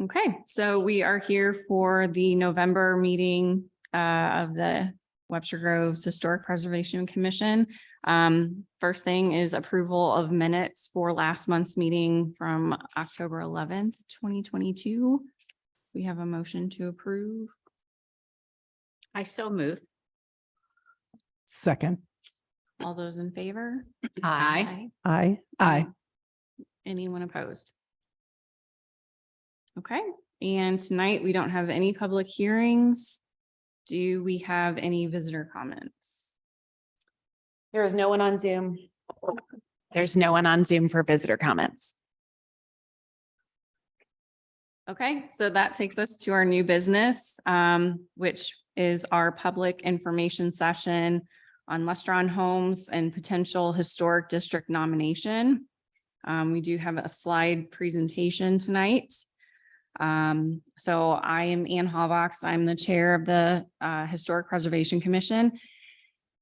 Okay, so we are here for the November meeting of the Webster Groves Historic Preservation Commission. First thing is approval of minutes for last month's meeting from October 11th, 2022. We have a motion to approve. I so move. Second. All those in favor? Aye. Aye. Anyone opposed? Okay, and tonight we don't have any public hearings. Do we have any visitor comments? There is no one on Zoom. There's no one on Zoom for visitor comments. Okay, so that takes us to our new business, which is our public information session on Lestron Homes and potential historic district nomination. We do have a slide presentation tonight. So I am Ann Hallbox. I'm the chair of the Historic Preservation Commission.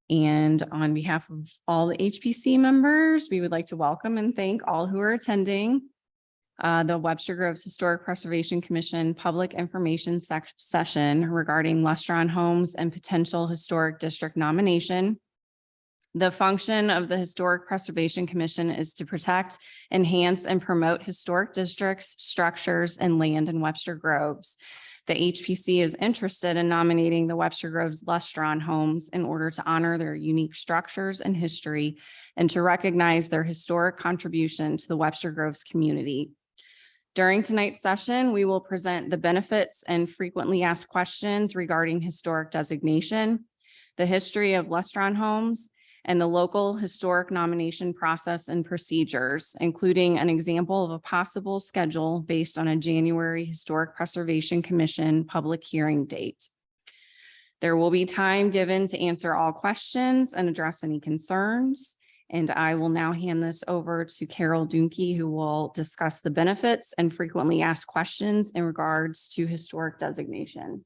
And on behalf of all the HPC members, we would like to welcome and thank all who are attending the Webster Groves Historic Preservation Commission public information session regarding Lestron Homes and potential historic district nomination. The function of the Historic Preservation Commission is to protect, enhance, and promote historic districts, structures, and land in Webster Groves. The HPC is interested in nominating the Webster Groves Lestron Homes in order to honor their unique structures and history and to recognize their historic contribution to the Webster Groves community. During tonight's session, we will present the benefits and frequently asked questions regarding historic designation, the history of Lestron Homes, and the local historic nomination process and procedures, including an example of a possible schedule based on a January Historic Preservation Commission public hearing date. There will be time given to answer all questions and address any concerns. And I will now hand this over to Carol Dunke, who will discuss the benefits and frequently asked questions in regards to historic designation.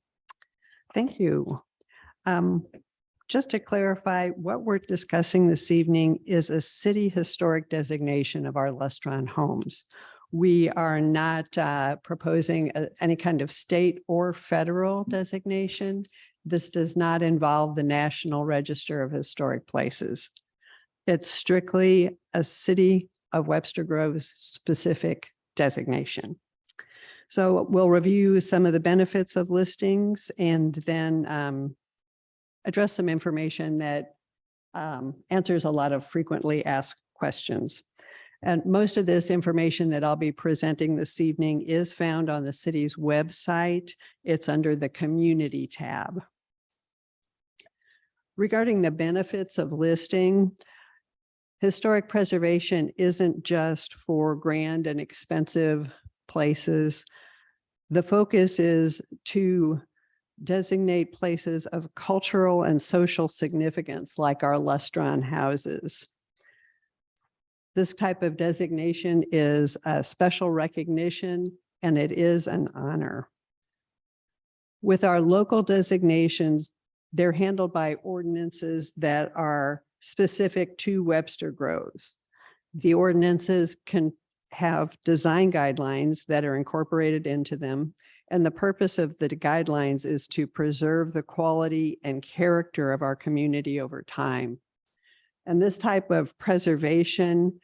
Thank you. Just to clarify, what we're discussing this evening is a city historic designation of our Lestron homes. We are not proposing any kind of state or federal designation. This does not involve the National Register of Historic Places. It's strictly a city of Webster Groves specific designation. So we'll review some of the benefits of listings and then address some information that answers a lot of frequently asked questions. And most of this information that I'll be presenting this evening is found on the city's website. It's under the community tab. Regarding the benefits of listing, historic preservation isn't just for grand and expensive places. The focus is to designate places of cultural and social significance like our Lestron houses. This type of designation is a special recognition and it is an honor. With our local designations, they're handled by ordinances that are specific to Webster Groves. The ordinances can have design guidelines that are incorporated into them. And the purpose of the guidelines is to preserve the quality and character of our community over time. And this type of preservation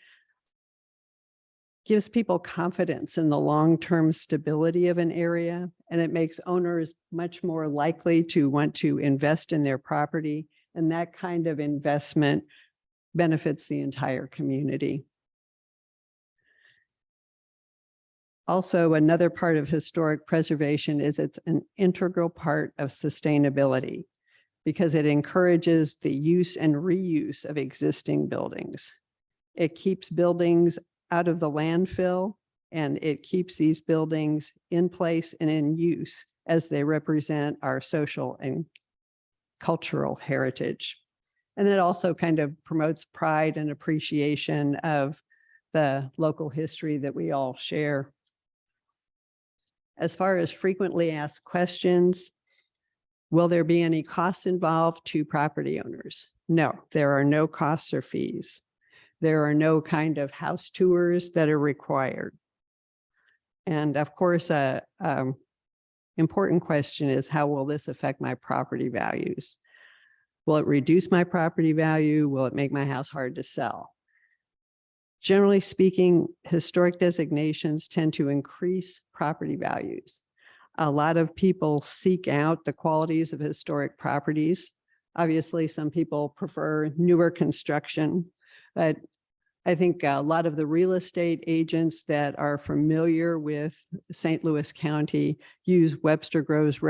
gives people confidence in the long-term stability of an area, and it makes owners much more likely to want to invest in their property. And that kind of investment benefits the entire community. Also, another part of historic preservation is it's an integral part of sustainability because it encourages the use and reuse of existing buildings. It keeps buildings out of the landfill and it keeps these buildings in place and in use as they represent our social and cultural heritage. And it also kind of promotes pride and appreciation of the local history that we all share. As far as frequently asked questions, will there be any costs involved to property owners? No, there are no costs or fees. There are no kind of house tours that are required. And of course, important question is, how will this affect my property values? Will it reduce my property value? Will it make my house hard to sell? Generally speaking, historic designations tend to increase property values. A lot of people seek out the qualities of historic properties. Obviously, some people prefer newer construction, but I think a lot of the real estate agents that are familiar with St. Louis County use Webster Grove's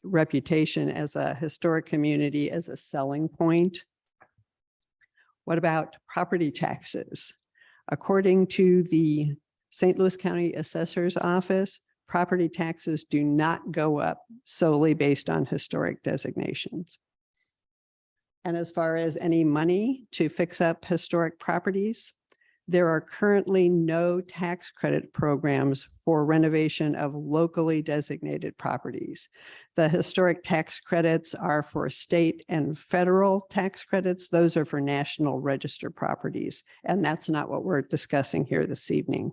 reputation as a historic community as a selling point. What about property taxes? According to the St. Louis County Assessor's Office, property taxes do not go up solely based on historic designations. And as far as any money to fix up historic properties, there are currently no tax credit programs for renovation of locally designated properties. The historic tax credits are for state and federal tax credits. Those are for National Register properties, and that's not what we're discussing here this evening.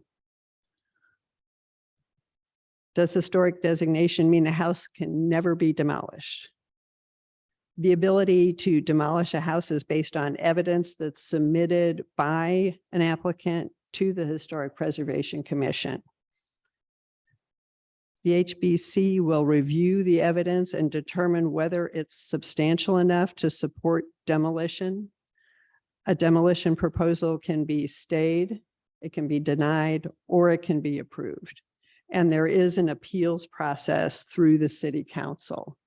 Does historic designation mean a house can never be demolished? The ability to demolish a house is based on evidence that's submitted by an applicant to the Historic Preservation Commission. The HBC will review the evidence and determine whether it's substantial enough to support demolition. A demolition proposal can be stayed, it can be denied, or it can be approved. And there is an appeals process through the City Council.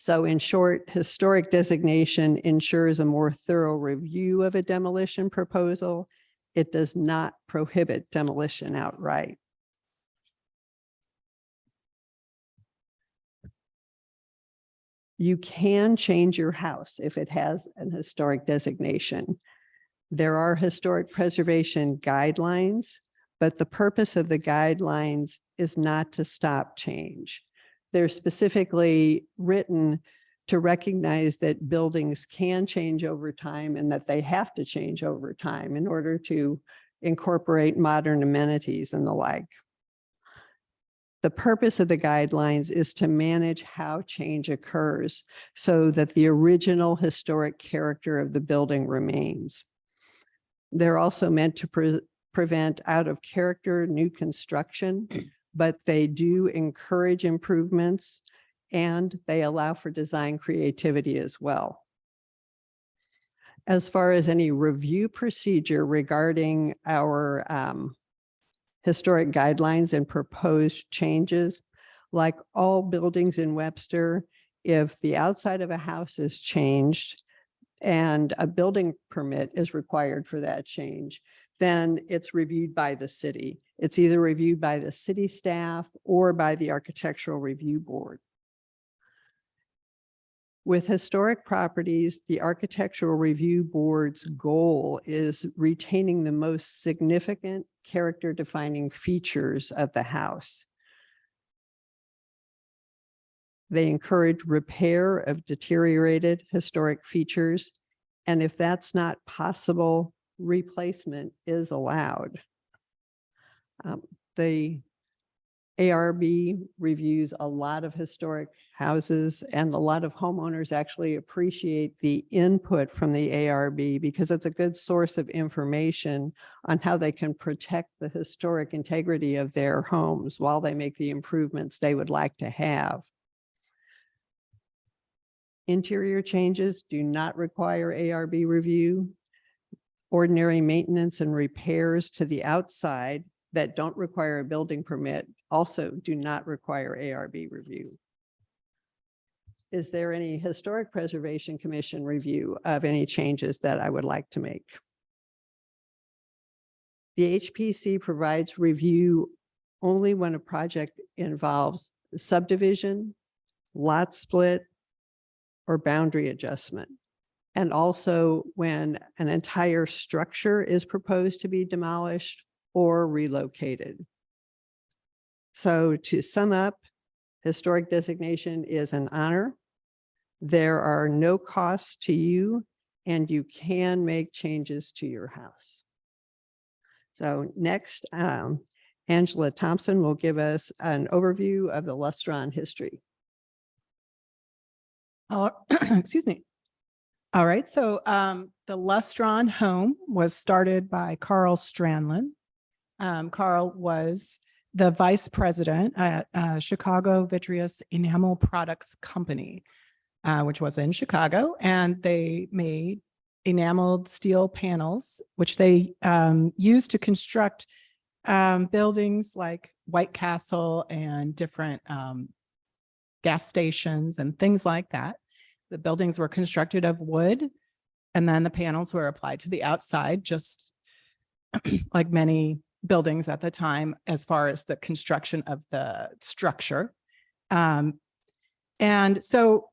So in short, historic designation ensures a more thorough review of a demolition proposal. It does not prohibit demolition outright. You can change your house if it has an historic designation. There are historic preservation guidelines, but the purpose of the guidelines is not to stop change. They're specifically written to recognize that buildings can change over time and that they have to change over time in order to incorporate modern amenities and the like. The purpose of the guidelines is to manage how change occurs so that the original historic character of the building remains. They're also meant to prevent out of character new construction, but they do encourage improvements and they allow for design creativity as well. As far as any review procedure regarding our historic guidelines and proposed changes, like all buildings in Webster, if the outside of a house is changed and a building permit is required for that change, then it's reviewed by the city. It's either reviewed by the city staff or by the Architectural Review Board. With historic properties, the Architectural Review Board's goal is retaining the most significant character-defining features of the house. They encourage repair of deteriorated historic features, and if that's not possible, replacement is allowed. The ARB reviews a lot of historic houses, and a lot of homeowners actually appreciate the input from the ARB because it's a good source of information on how they can protect the historic integrity of their homes while they make the improvements they would like to have. Interior changes do not require ARB review. Ordinary maintenance and repairs to the outside that don't require a building permit also do not require ARB review. Is there any Historic Preservation Commission review of any changes that I would like to make? The HPC provides review only when a project involves subdivision, lot split, or boundary adjustment, and also when an entire structure is proposed to be demolished or relocated. So to sum up, historic designation is an honor. There are no costs to you, and you can make changes to your house. So next, Angela Thompson will give us an overview of the Lustron history. Excuse me. All right, so the Lustron home was started by Carl Strandlin. Carl was the vice president at Chicago Vitreous Enamel Products Company, which was in Chicago, and they made enameled steel panels, which they used to construct buildings like White Castle and different gas stations and things like that. The buildings were constructed of wood, and then the panels were applied to the outside, just like many buildings at the time, as far as the construction of the structure. And so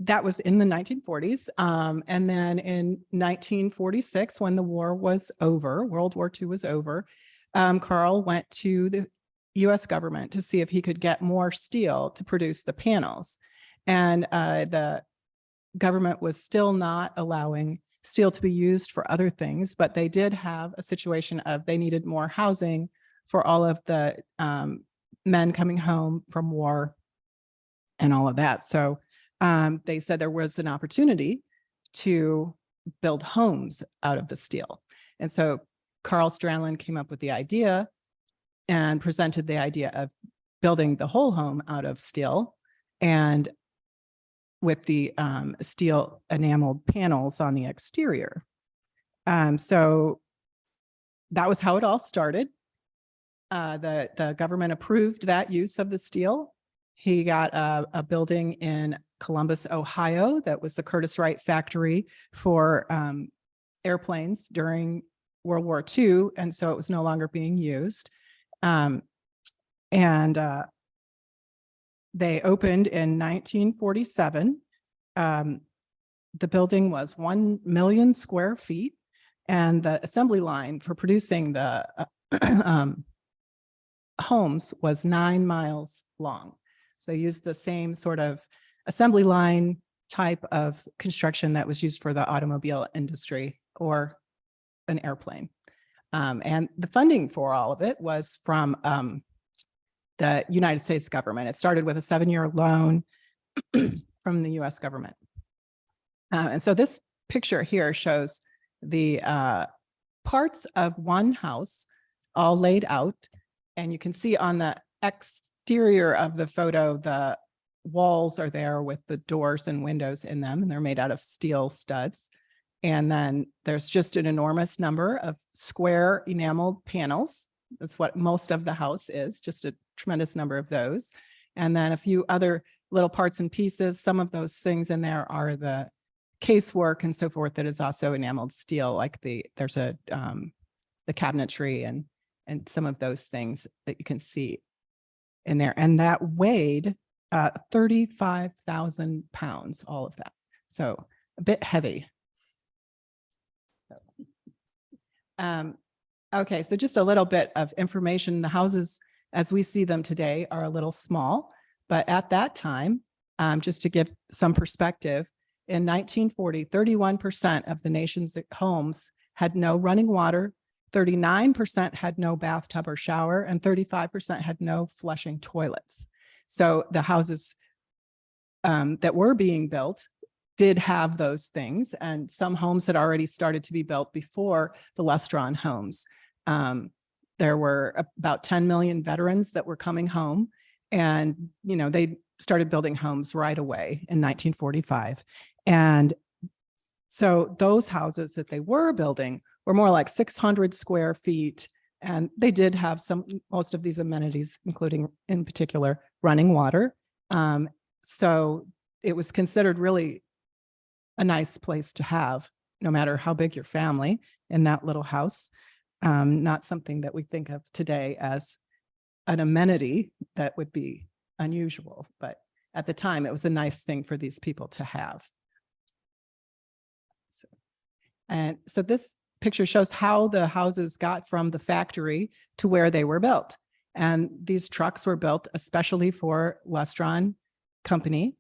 that was in the 1940s. And then in 1946, when the war was over, World War II was over, Carl went to the US government to see if he could get more steel to produce the panels. And the government was still not allowing steel to be used for other things, but they did have a situation of they needed more housing for all of the men coming home from war and all of that. So they said there was an opportunity to build homes out of the steel. And so Carl Strandlin came up with the idea and presented the idea of building the whole home out of steel and with the steel enameled panels on the exterior. So that was how it all started. The government approved that use of the steel. He got a building in Columbus, Ohio, that was the Curtiss Wright factory for airplanes during World War II, and so it was no longer being used. They opened in 1947. The building was 1 million square feet, and the assembly line for producing the homes was 9 miles long. So they used the same sort of assembly line type of construction that was used for the automobile industry or an airplane. And the funding for all of it was from the United States government. It started with a 7-year loan from the US government. And so this picture here shows the parts of one house all laid out. And you can see on the exterior of the photo, the walls are there with the doors and windows in them, and they're made out of steel studs. And then there's just an enormous number of square enameled panels. That's what most of the house is, just a tremendous number of those. And then a few other little parts and pieces. Some of those things in there are the casework and so forth that is also enameled steel, like there's the cabinetry and some of those things that you can see in there. And that weighed 35,000 pounds, all of that. So a bit heavy. Okay, so just a little bit of information. The houses, as we see them today, are a little small, but at that time, just to give some perspective, in 1940, 31% of the nation's homes had no running water, 39% had no bathtub or shower, and 35% had no flushing toilets. So the houses that were being built did have those things, and some homes had already started to be built before the Lustron homes. There were about 10 million veterans that were coming home, and they started building homes right away in 1945. And so those houses that they were building were more like 600 square feet, and they did have most of these amenities, including in particular running water. So it was considered really a nice place to have, no matter how big your family, in that little house. Not something that we think of today as an amenity that would be unusual, but at the time it was a nice thing for these people to have. So this picture shows how the houses got from the factory to where they were built. And these trucks were built especially for Lustron Company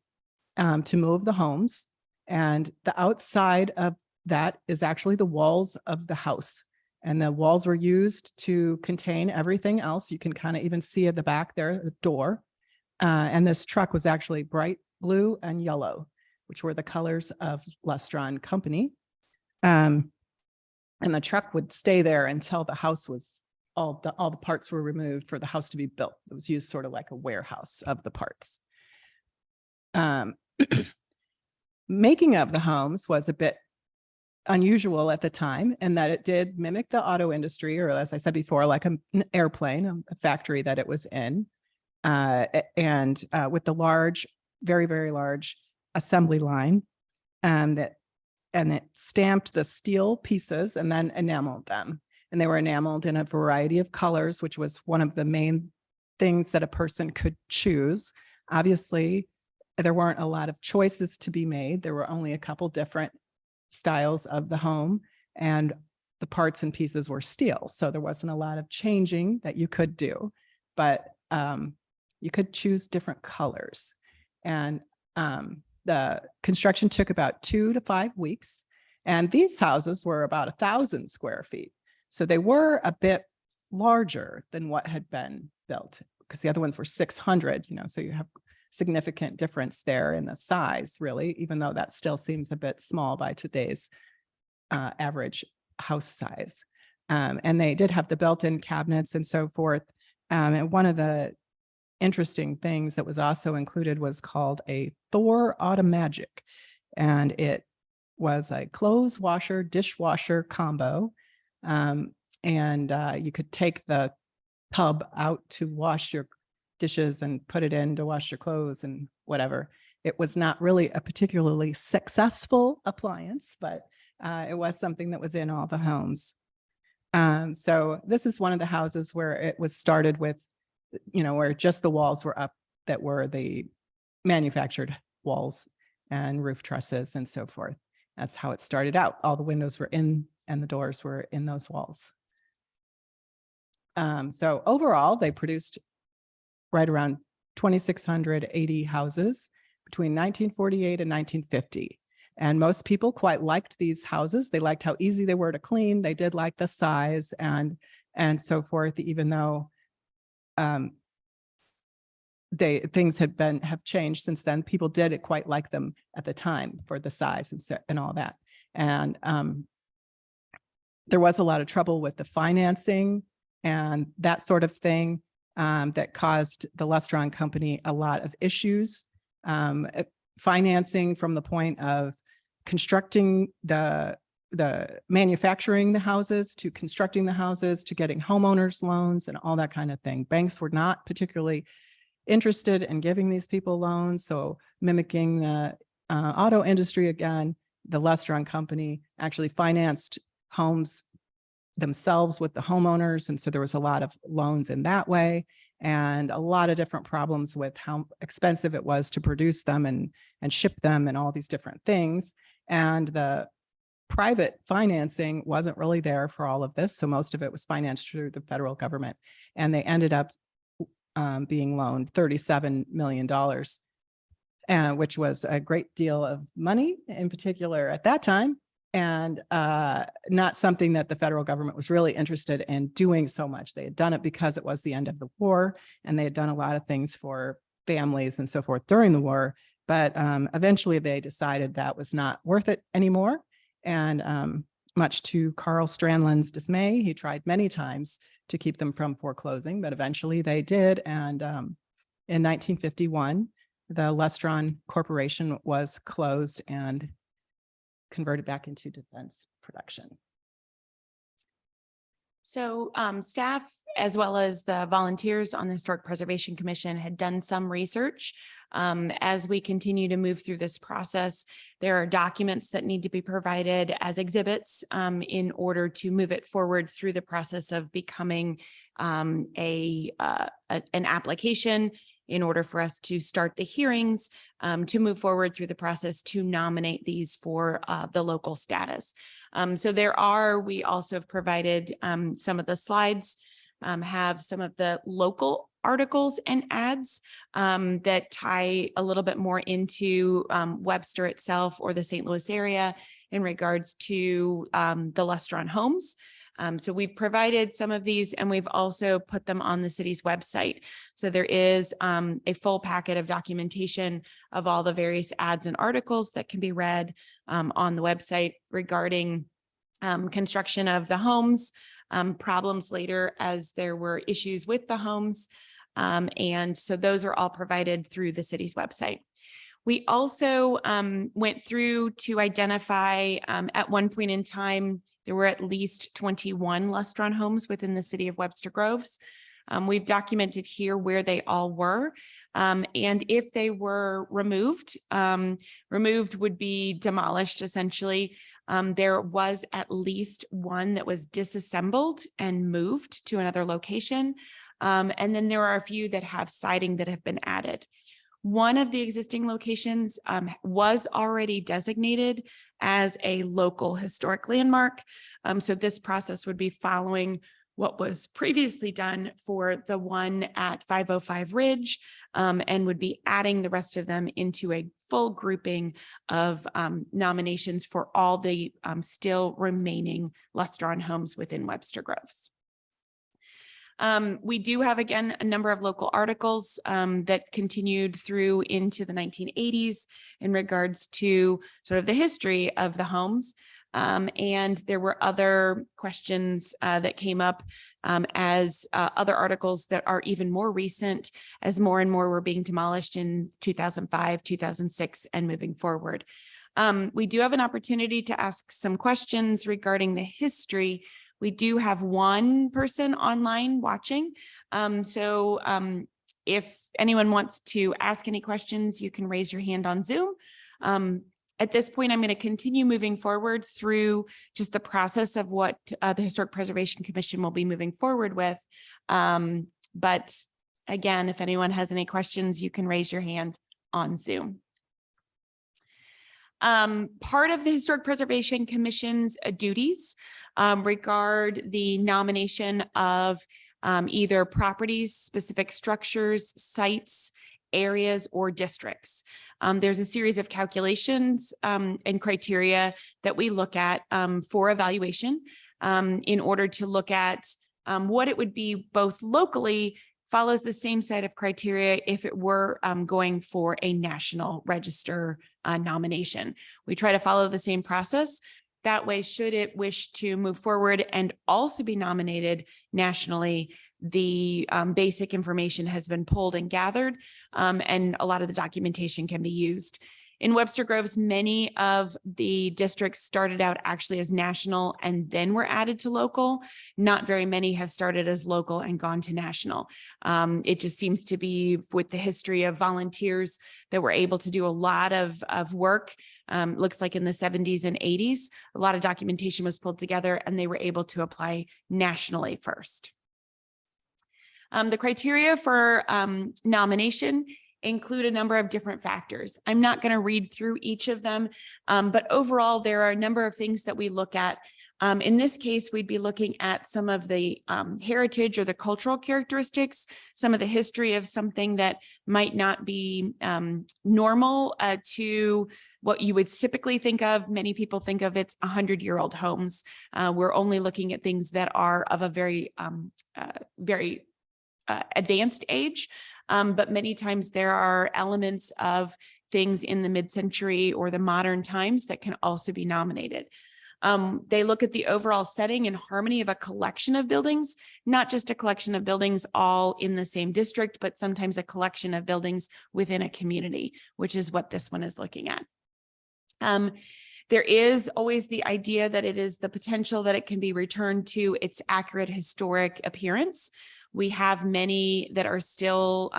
to move the homes. And the outside of that is actually the walls of the house. And the walls were used to contain everything else. You can kind of even see at the back there, the door. And this truck was actually bright blue and yellow, which were the colors of Lestron Company. And the truck would stay there until the house was, all the parts were removed for the house to be built. It was used sort of like a warehouse of the parts. Making of the homes was a bit unusual at the time, in that it did mimic the auto industry, or as I said before, like an airplane, a factory that it was in, and with the large, very, very large assembly line, and it stamped the steel pieces and then enameled them. And they were enameled in a variety of colors, which was one of the main things that a person could choose. Obviously, there weren't a lot of choices to be made. There were only a couple different styles of the home, and the parts and pieces were steel. So there wasn't a lot of changing that you could do, but you could choose different colors. And the construction took about 2 to 5 weeks. And these houses were about 1,000 square feet. So they were a bit larger than what had been built, because the other ones were 600, so you have significant difference there in the size, really, even though that still seems a bit small by today's average house size. And they did have the built-in cabinets and so forth. And one of the interesting things that was also included was called a Thor Automagic. And it was a clothes washer, dishwasher combo. And you could take the tub out to wash your dishes and put it in to wash your clothes and whatever. It was not really a particularly successful appliance, but it was something that was in all the homes. So this is one of the houses where it was started with, where just the walls were up, that were the manufactured walls and roof trusses and so forth. That's how it started out. All the windows were in and the doors were in those walls. So overall, they produced right around 2,680 houses between 1948 and 1950. And most people quite liked these houses. They liked how easy they were to clean. They did like the size and so forth, even though things have changed since then. People did quite like them at the time for the size and all that. And there was a lot of trouble with the financing and that sort of thing that caused the Lestron Company a lot of issues. Financing from the point of constructing the manufacturing the houses, to constructing the houses, to getting homeowners loans and all that kind of thing. Banks were not particularly interested in giving these people loans. So mimicking the auto industry again, the Lestron Company actually financed homes themselves with the homeowners. And so there was a lot of loans in that way, and a lot of different problems with how expensive it was to produce them and ship them and all these different things. And the private financing wasn't really there for all of this. So most of it was financed through the federal government. And they ended up being loaned $37 million, which was a great deal of money in particular at that time. And not something that the federal government was really interested in doing so much. They had done it because it was the end of the war, and they had done a lot of things for families and so forth during the war. But eventually they decided that was not worth it anymore. And much to Carl Strandlin's dismay, he tried many times to keep them from foreclosing, but eventually they did. And in 1951, the Lestron Corporation was closed and converted back into defense production. So staff, as well as the volunteers on the Historic Preservation Commission, had done some research. As we continue to move through this process, there are documents that need to be provided as exhibits in order to move it forward through the process of becoming an application, in order for us to start the hearings, to move forward through the process to nominate these for the local status. So we also have provided some of the slides, have some of the local articles and ads that tie a little bit more into Webster itself or the St. Louis area in regards to the Lestron homes. So we've provided some of these and we've also put them on the city's website. So there is a full packet of documentation of all the various ads and articles that can be read on the website regarding construction of the homes, problems later as there were issues with the homes. And so those are all provided through the city's website. We also went through to identify at one point in time, there were at least 21 Lustron homes within the city of Webster Groves. We've documented here where they all were. And if they were removed, removed would be demolished essentially. There was at least one that was disassembled and moved to another location. And then there are a few that have siding that have been added. One of the existing locations was already designated as a local historic landmark. So this process would be following what was previously done for the one at 505 Ridge, and would be adding the rest of them into a full grouping of nominations for all the still remaining Lustron homes within Webster Groves. We do have, again, a number of local articles that continued through into the 1980s in regards to sort of the history of the homes. And there were other questions that came up as other articles that are even more recent, as more and more were being demolished in 2005, 2006, and moving forward. We do have an opportunity to ask some questions regarding the history. We do have one person online watching. If anyone wants to ask any questions, you can raise your hand on Zoom. At this point, I'm going to continue moving forward through just the process of what the Historic Preservation Commission will be moving forward with. But again, if anyone has any questions, you can raise your hand on Zoom. Part of the Historic Preservation Commission's duties regard the nomination of either properties, specific structures, sites, areas, or districts. There's a series of calculations and criteria that we look at for evaluation in order to look at what it would be both locally, follows the same set of criteria if it were going for a national register nomination. We try to follow the same process. That way, should it wish to move forward and also be nominated nationally, the basic information has been pulled and gathered, and a lot of the documentation can be used. In Webster Groves, many of the districts started out actually as national and then were added to local. Not very many have started as local and gone to national. It just seems to be with the history of volunteers that were able to do a lot of work. Looks like in the 70s and 80s, a lot of documentation was pulled together and they were able to apply nationally first. The criteria for nomination include a number of different factors. I'm not going to read through each of them, but overall, there are a number of things that we look at. In this case, we'd be looking at some of the heritage or the cultural characteristics, some of the history of something that might not be normal to what you would typically think of. Many people think of it's 100-year-old homes. We're only looking at things that are of a very advanced age, but many times there are elements of things in the mid-century or the modern times that can also be nominated. They look at the overall setting and harmony of a collection of buildings, not just a collection of buildings all in the same district, but sometimes a collection of buildings within a community, which is what this one is looking at. There is always the idea that it is the potential that it can be returned to its accurate historic appearance. We have many that are still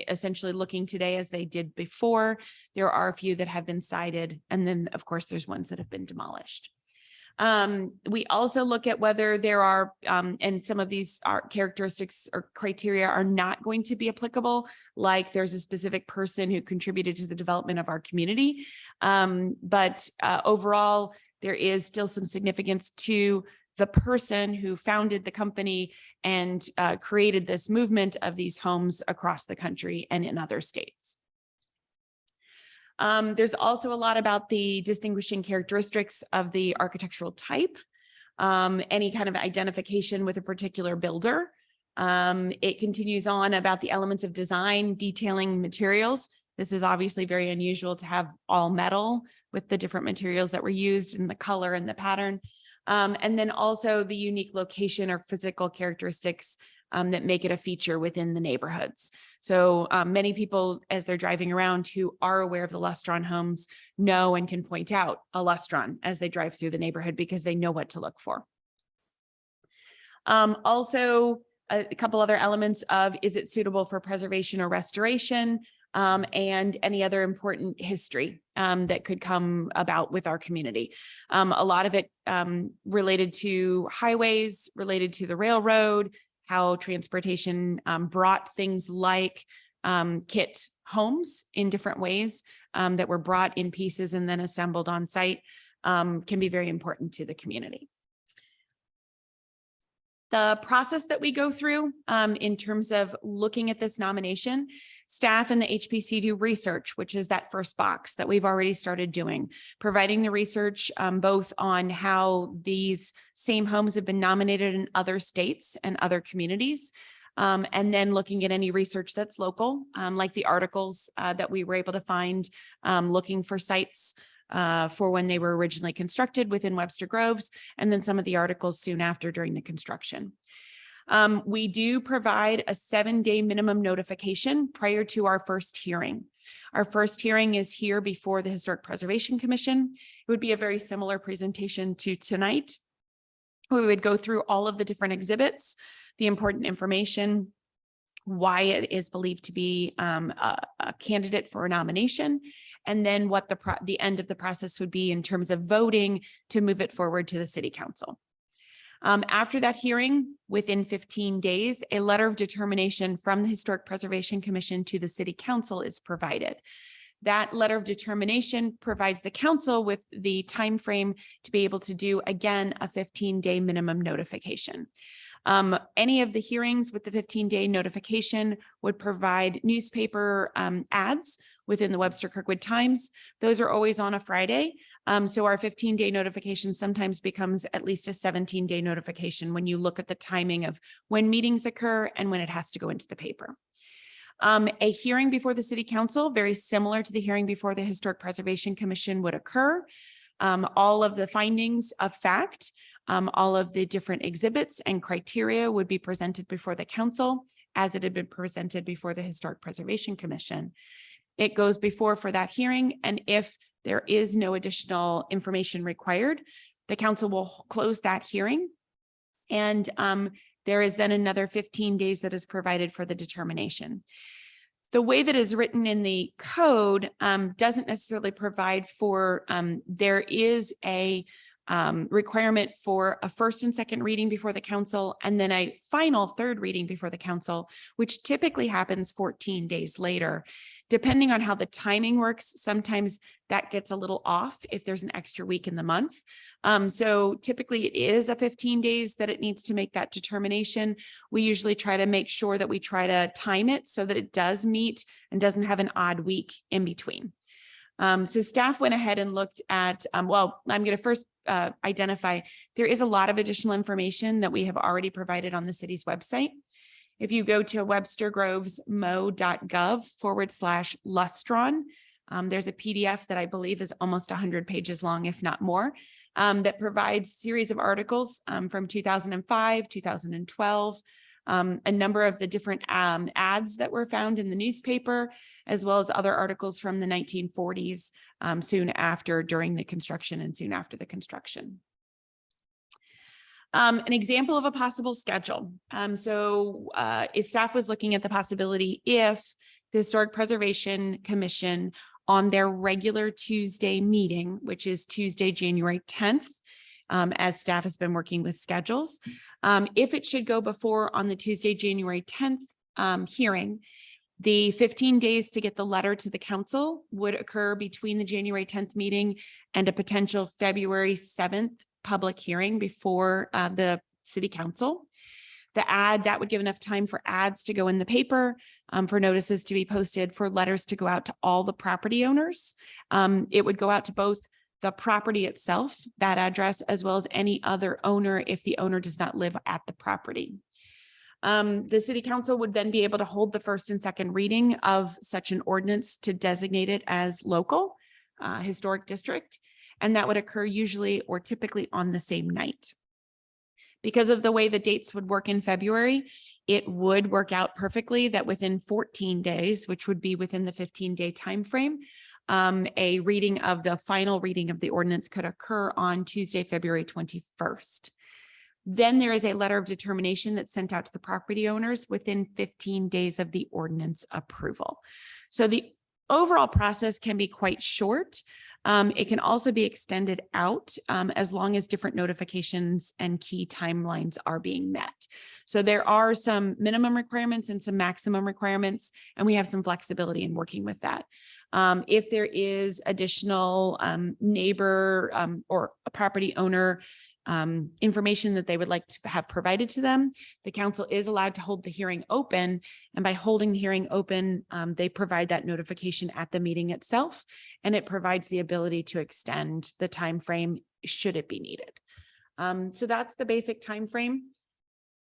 essentially looking today as they did before. There are a few that have been cited, and then of course there's ones that have been demolished. We also look at whether there are, and some of these characteristics or criteria are not going to be applicable, like there's a specific person who contributed to the development of our community. But overall, there is still some significance to the person who founded the company and created this movement of these homes across the country and in other states. There's also a lot about the distinguishing characteristics of the architectural type. any kind of identification with a particular builder. It continues on about the elements of design, detailing materials. This is obviously very unusual to have all metal with the different materials that were used and the color and the pattern. And then also the unique location or physical characteristics that make it a feature within the neighborhoods. So many people, as they're driving around who are aware of the Lustron homes, know and can point out a Lustron as they drive through the neighborhood because they know what to look for. Also, a couple other elements of, is it suitable for preservation or restoration? And any other important history that could come about with our community. A lot of it related to highways, related to the railroad, how transportation brought things like kit homes in different ways that were brought in pieces and then assembled on site can be very important to the community. The process that we go through in terms of looking at this nomination, staff and the HPC do research, which is that first box that we've already started doing, providing the research both on how these same homes have been nominated in other states and other communities, and then looking at any research that's local, like the articles that we were able to find, looking for sites for when they were originally constructed within Webster Groves, and then some of the articles soon after during the construction. We do provide a 7-day minimum notification prior to our first hearing. Our first hearing is here before the Historic Preservation Commission. It would be a very similar presentation to tonight. We would go through all of the different exhibits, the important information, why it is believed to be a candidate for a nomination, and then what the end of the process would be in terms of voting to move it forward to the City Council. After that hearing, within 15 days, a letter of determination from the Historic Preservation Commission to the City Council is provided. That letter of determination provides the council with the time frame to be able to do, again, a 15-day minimum notification. Any of the hearings with the 15-day notification would provide newspaper ads within the Webster Kirkwood Times. Those are always on a Friday. So our 15-day notification sometimes becomes at least a 17-day notification when you look at the timing of when meetings occur and when it has to go into the paper. A hearing before the City Council, very similar to the hearing before the Historic Preservation Commission, would occur. All of the findings of fact, all of the different exhibits and criteria would be presented before the council as it had been presented before the Historic Preservation Commission. It goes before for that hearing, and if there is no additional information required, the council will close that hearing. And there is then another 15 days that is provided for the determination. The way that is written in the code doesn't necessarily provide for, there is a requirement for a first and second reading before the council, and then a final third reading before the council, which typically happens 14 days later. Depending on how the timing works, sometimes that gets a little off if there's an extra week in the month. So typically it is a 15 days that it needs to make that determination. We usually try to make sure that we try to time it so that it does meet and doesn't have an odd week in between. So staff went ahead and looked at, well, I'm going to first identify, there is a lot of additional information that we have already provided on the city's website. If you go to webstergrovesmo.gov/Lustron, there's a PDF that I believe is almost 100 pages long, if not more, that provides a series of articles from 2005, 2012, a number of the different ads that were found in the newspaper, as well as other articles from the 1940s, soon after, during the construction, and soon after the construction. An example of a possible schedule. If staff was looking at the possibility, if the Historic Preservation Commission on their regular Tuesday meeting, which is Tuesday, January 10th, as staff has been working with schedules, if it should go before on the Tuesday, January 10th hearing, the 15 days to get the letter to the council would occur between the January 10th meeting and a potential February 7th public hearing before the City Council. The ad, that would give enough time for ads to go in the paper, for notices to be posted, for letters to go out to all the property owners. It would go out to both the property itself, that address, as well as any other owner if the owner does not live at the property. The city council would then be able to hold the first and second reading of such an ordinance to designate it as local, historic district, and that would occur usually or typically on the same night. Because of the way the dates would work in February, it would work out perfectly that within 14 days, which would be within the 15-day timeframe, a reading of the final reading of the ordinance could occur on Tuesday, February 21st. Then there is a letter of determination that's sent out to the property owners within 15 days of the ordinance approval. So the overall process can be quite short. It can also be extended out as long as different notifications and key timelines are being met. So there are some minimum requirements and some maximum requirements, and we have some flexibility in working with that. If there is additional neighbor or a property owner information that they would like to have provided to them, the council is allowed to hold the hearing open. And by holding the hearing open, they provide that notification at the meeting itself, and it provides the ability to extend the time frame should it be needed. So that's the basic time frame.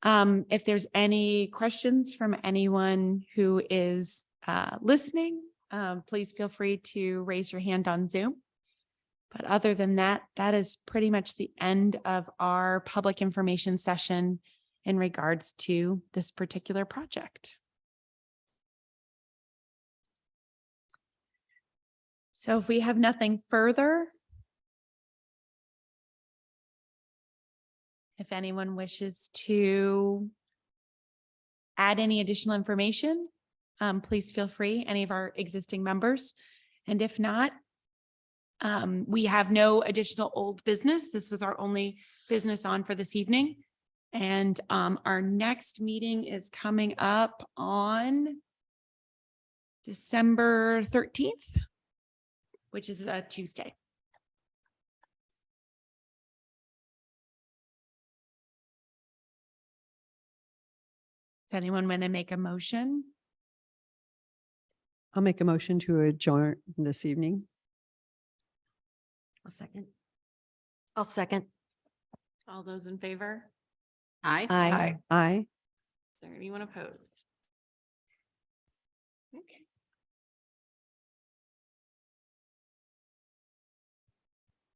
If there's any questions from anyone who is listening, please feel free to raise your hand on Zoom. But other than that, that is pretty much the end of our public information session in regards to this particular project. So if we have nothing further, if anyone wishes to add any additional information, please feel free, any of our existing members. And if not, we have no additional old business. This was our only business on for this evening. And our next meeting is coming up on December 13th, which is a Tuesday. Does anyone want to make a motion? I'll make a motion to adjourn this evening. I'll second. All those in favor? Aye. Aye. Aye. Is there anyone opposed? Okay.